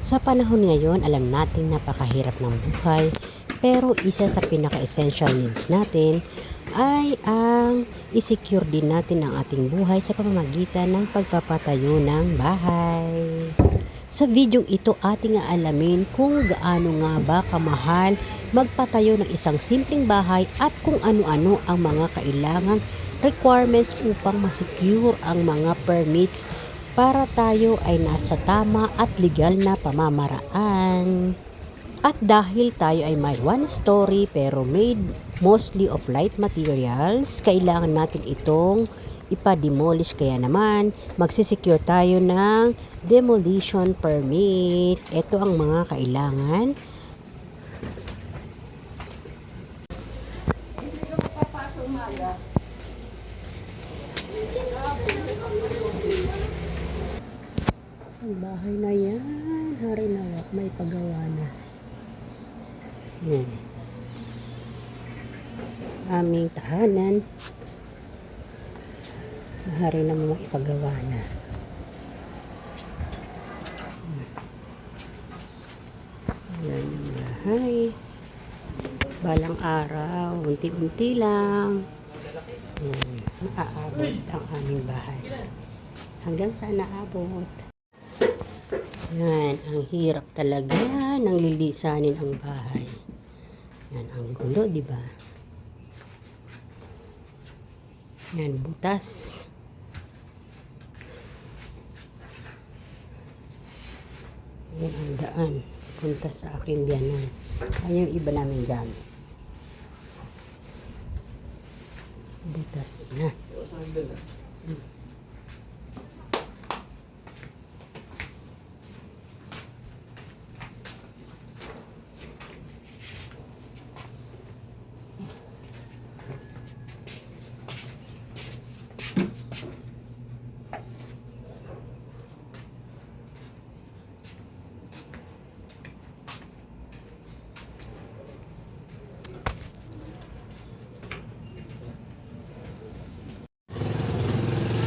Sa panahon ngayon, alam nating napakahirap ng buhay, pero isa sa pinaka-essential needs natin ay ang i-secure din natin ang ating buhay sa pamamagitan ng pagpapatayo ng bahay. Sa videong ito, ating aalamin kung gaano nga ba kamahal magpatayo ng isang simpleng bahay at kung ano-ano ang mga kailangang requirements upang ma-secure ang mga permits para tayo ay nasa tama at legal na pamamaraan. At dahil tayo ay may one story pero made mostly of light materials, kailangan natin itong ipa-demolish, kaya naman magsisecure tayo ng demolition permit. Ito ang mga kailangan. Ang bahay na yan, hari nawak, may pagawa na. Aming tahanan, hari na mga ipagawa na. Yan yung bahay. Balang araw, unti-unti lang. Maaabot ang aming bahay. Hanggang saan naabot? Yan, ang hirap talaga ng lilisanin ang bahay. Yan, ang gulo, di ba? Yan, butas. Yan ang daan. Punta sa aking biyanan. Yan yung iba namin gamit. Butas na.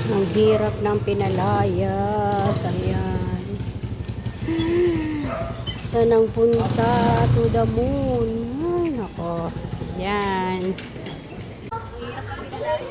Ang hirap ng pinalayas. Ayan. Saan ang punta? To the moon. Ay, nako. Yan. Ang hirap ng pinalayas.